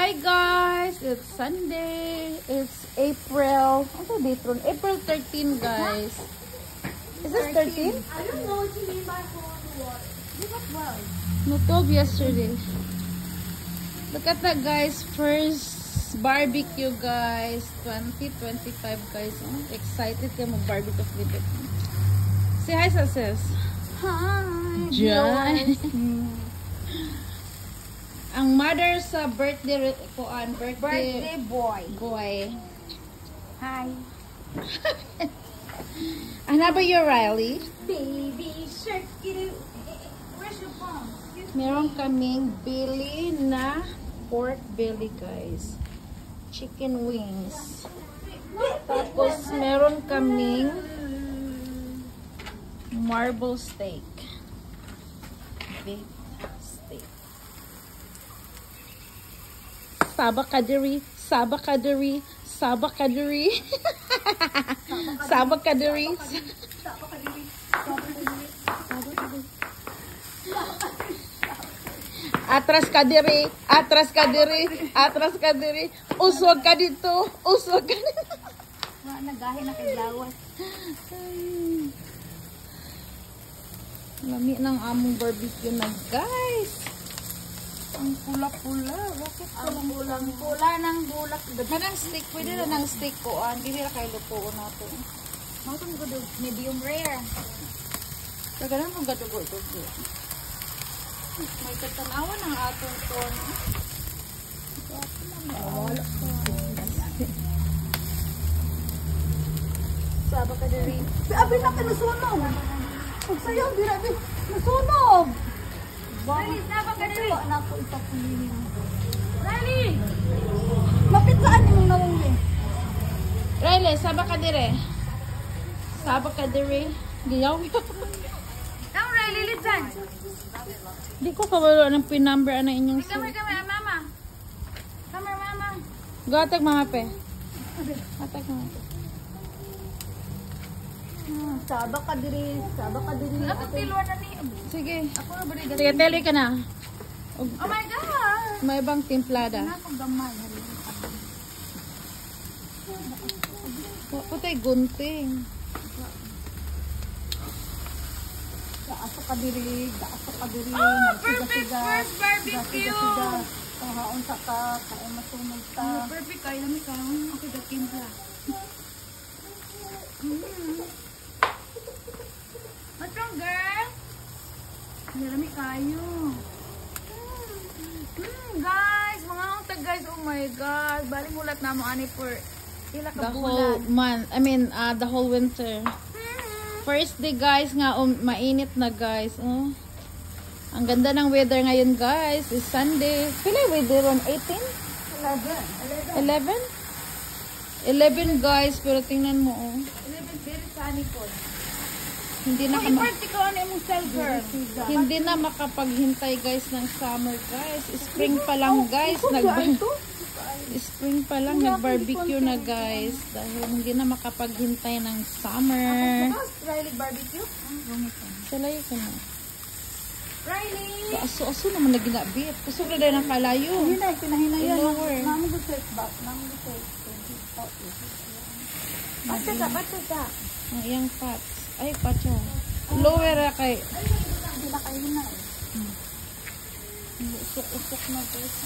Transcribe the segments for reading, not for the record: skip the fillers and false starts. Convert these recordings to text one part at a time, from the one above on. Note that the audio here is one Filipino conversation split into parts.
Hi guys, it's Sunday. It's April. Ano date ron? April 13, guys. Is this 13? I don't know what you mean by cold water. Give up well. No, 12 yesterday. Look at that, guys. First barbecue, guys. 2025, guys. Oh, excited kayo mag-barbecue with it. Say hi, sis. Hi. Diyan. Ang mother sa birthday boy. boy. Hi. Ano ba yung Riley? Baby shark. Where's your phone? Meron kaming belly na pork belly, guys. Chicken wings. Tapos meron kaming marble steak. Big steak. Sabakadiri, sabakadiri, sabakadiri. Sabakadiri. Atras ka diri, atras ka diri, atras ka diri. Uswag ka dito, uswag ka dito. Nagahin na kay lawas. Lami ng among barbecue na, guys. Ang pula-pula. Bakit ang pulang-pula ng bulak? Kanang steak, pwede na ng steak ko. Hindi na kayo lutuon nato. Matong gudog, medium rare. Kagalan kung gadugo-dugo. May katanawan ang atong ton. Saba ka na rin. Abi na ka nasunog. Pagsayaw, di natin nasunog. Riley, saba ka na rin. Anak ko ipapulinin. Riley! Lapit saan yung nawang Riley, saba ka dire. Saba ka dire. Giyaw. Come, Riley, listen. Di ko kabalo ng pin-number na inyong Come, mama. Come, mama. Gatag mga pe. Gatag mga pe. Saba ka diri. Ako tiluan na ni. Sige. Ako na bari Sige, teli ka na. Oh my God! May ibang timplada. Ako gamay. Putay gunting. Daaso ka diri. Oh, perfect first barbecue! Kahaon sa ka. Kaya masunog ta. Perfect kayo namin ka. Okay, gatimpla. What's wrong, girl? Nilami kayo. Guys, mga untag guys. Oh my God. Bali mulat na mo ani for ila ka The whole bulan. month. I mean, the whole winter. First day, guys, nga mainit na, guys. Oh. Ang ganda ng weather ngayon, guys. Is Sunday. Pila weather on 18? 11? 11, guys. Pero tingnan mo, oh. 11 very sunny po. Hindi na Ikaw ano yung cell girl? hindi na makapaghintay, guys, ng summer, guys. Spring pa lang, guys. Spring pa lang, nag-barbecue na, guys. Dahil hindi na makapaghintay ng summer. Riley barbecue? Salayo ka na. Riley! Aso-aso naman na ginabit. Gusto ko na ng kalayo. Hindi na, pinahinayan. Lower. Mami go search back. Basta ka. Ang iyang pots. Ay, patsa. Lower ra kay. Hindi na kayo na eh. Usok-usok na, guys.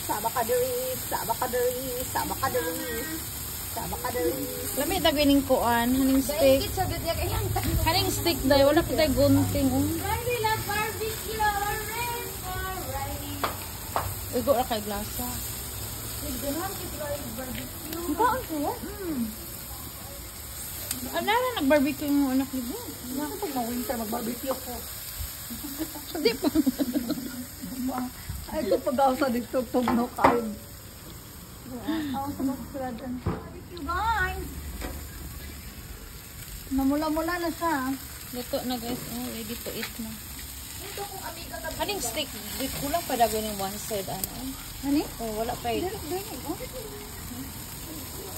Saba ka diri. Lami dagwining kuan, haning steak. Haning steak day, wala pa tay gunting. Oh. Riley love barbecue. Orange for Riley. Igo ra kay glasa. Ganun kita Riley barbecue. Kaon ko? Ano na nag-barbecue mo anak ni Bo? Ako pag na-winter mag-barbecue ko. Hindi pa. Ay, ito pag ako sa dito no kain. Ako sa masiradan. Barbecue guys. Namula-mula na siya. Luto na, guys. Oh, ready to eat na. Haning steak, di kulang pa dagwin yung one side ano. Ano? Oh, wala pa yun.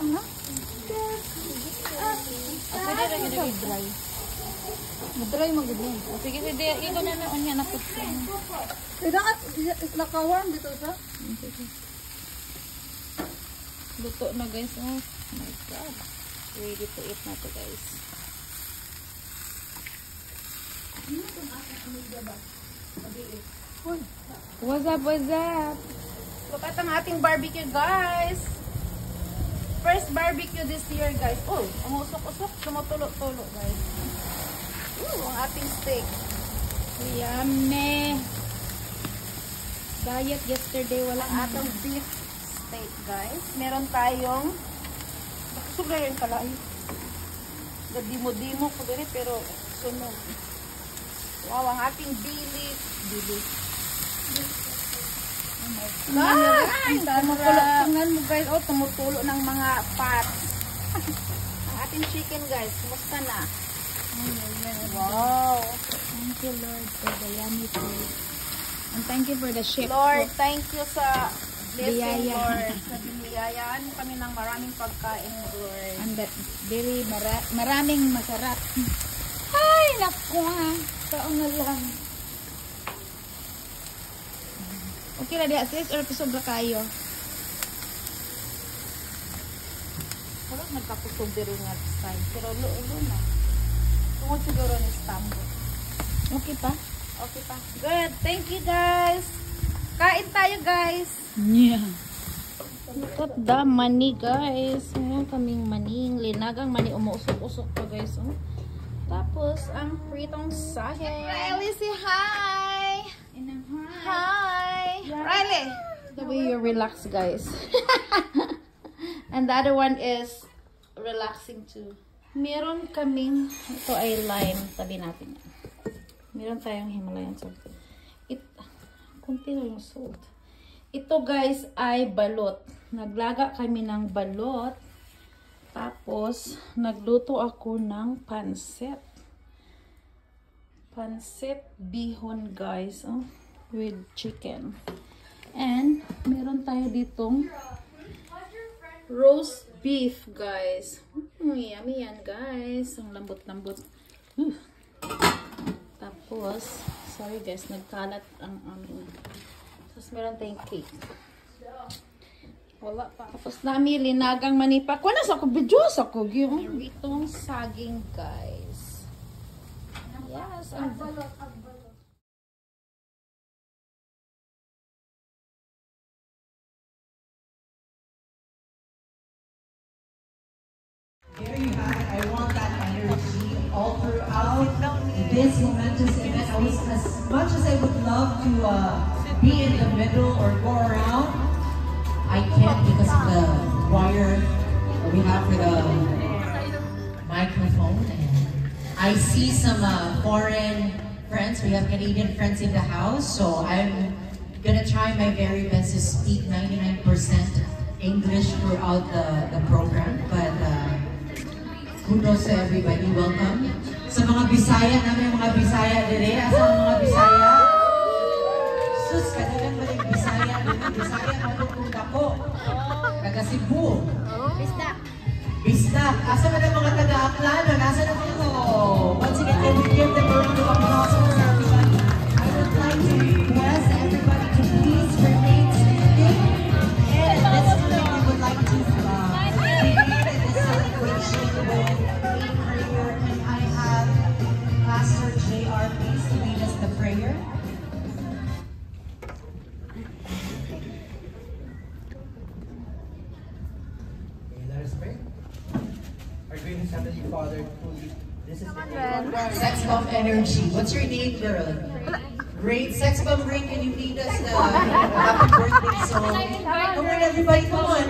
Ano? Pwede rin yung dry. Madry magudon. Sige, sige. Ikaw na na. Unya na po. Nakawarm dito siya? Sige. Luto na guys. Oh my god. Ready to eat na to guys. What's up, what's up? Look at ang ating barbecue guys. First barbecue this year guys. Oh, ang usok-usok. Tumutulo-tulo guys. Ang ating steak. Yummy. Diet yesterday. Walang atong beef steak guys. Meron tayong sugar yung kalay. Dimo-dimo ko dito pero sunog. Wow, ang ating bilis. Oh my God! Tingnan mo guys, oh, tumutulo ng mga pat. Ang ating chicken guys, kumusta na? Wow! Thank you Lord for the yummy food. And thank you for the chef. Lord, thank you sa blessing Lord. Sa biniyayaan kami ng maraming pagkain Lord. And very maraming masarap. Ay, naku ha. Taon na lang. Okay na diya sis or kusobra kayo? Parang nagkakusobra nga time. Pero ulo na. Tungod siguro ni Stambo. Okay pa? Okay pa. Good. Thank you guys. Kain tayo guys. Yeah. Look at the mani guys. Ayan kaming maning. Linagang mani. Umuusok-usok pa guys. Oh. Tapos ang pritong sahe. Riley, say hi! Hi! Riley! The way you relax guys. And the other one is relaxing too. Meron kaming, ito ay lime. Tabi natin yan. Meron tayong Himalayan salt. Kunti na yung salt. Ito guys ay balot. Naglaga kami ng balot. Tapos, nagluto ako ng pansit. Pansit bihon guys. Oh, with chicken. And, meron tayo ditong roast beef guys. Yummy yan guys. Ang lambot-lambot. Tapos, sorry guys, nagkalat ang amin. Tapos, meron tayong cake. Wala pa. Tapos namin linagang manipa. Kung nasa ako, video sa ko. Itong saging, guys. Yes. Ang balot. Here you have it. I want that energy all throughout this momentous event. As much as I would love to be in the middle or go around, I can't because of the wire that we have for the microphone. And I see some foreign friends. We have Canadian friends in the house, so I'm gonna try my very best to speak 99% English throughout the program. But kudos to everybody. Welcome. Sa mga Bisaya namin, mga Bisaya dire. Asa ang mga Bisaya? Sus, kanilang maling Bisaya. Bisaya manukong dako. Taga Cebu. Bistak. Bistak. Asa man ang mga taga-Aklano? Nasa na dito? Once again, can we give them a round of applause for everybody? I would like to request everybody to please remain standing. And at this time, we would like to begin this celebration with a prayer. And I have Pastor J.R. please to lead us the prayer. Our greatest Heavenly Father, truly, this is Sex Bomb Energy. What's your name, girl? Great. Sex Bomb Ring, can you lead us the happy birthday song? Come on, everybody, come on.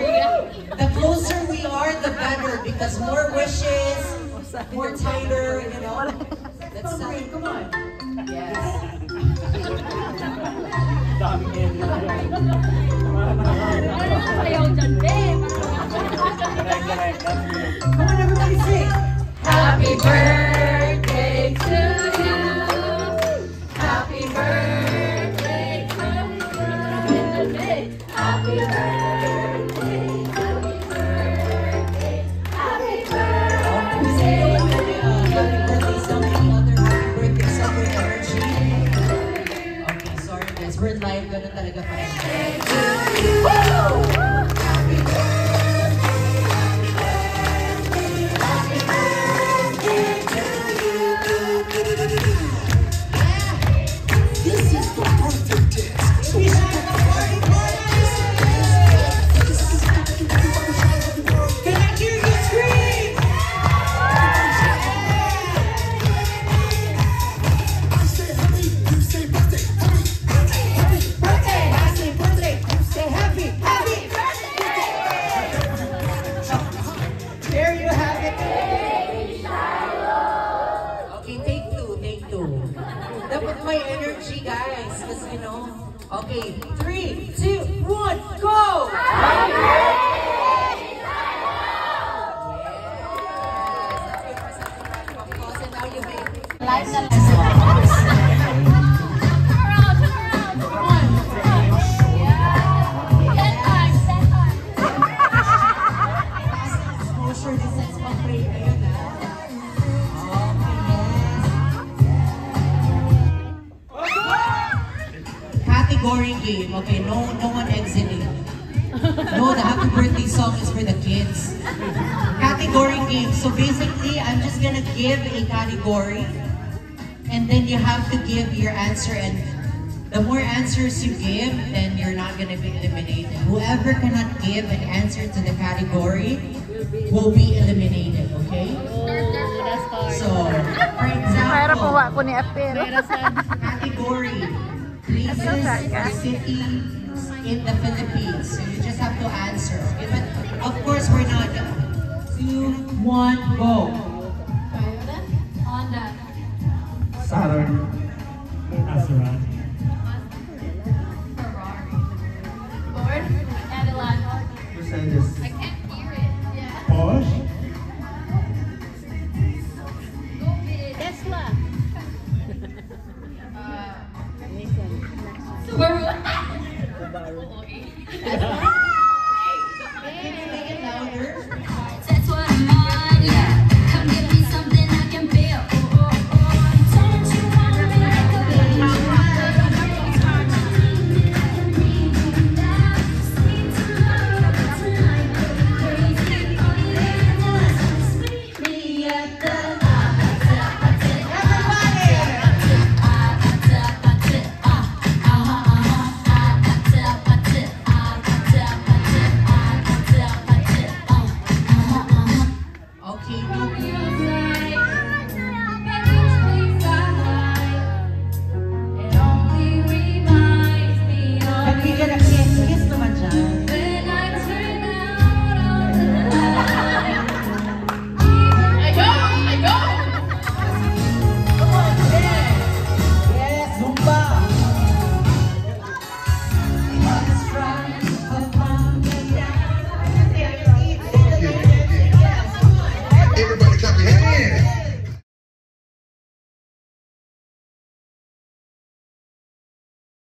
The closer we are, the better, because more wishes, more tighter, you know. Let's celebrate. Come on. Yes. Come on, everybody, sing. Happy birthday to you. Happy birthday to you. Happy birthday. Happy birthday. Happy birthday. Happy birthday, somebody, other ganun talaga pa rin. There you have it. Okay, take two. Dapat may energy, guys. Because, you know. Okay, 3, 2, 1, go! Live na Category game. Okay, no one exiting. No, the happy birthday song is for the kids. Category game. So basically, I'm just gonna give a category, and then you have to give your answer. And the more answers you give, then you're not gonna be eliminated. Whoever cannot give an answer to the category will be eliminated. Okay? So, for example, ko ni Apel. category places or cities in the Philippines. So you just have to answer. Okay? But of course, we're not. 2, 1, go. Saturn.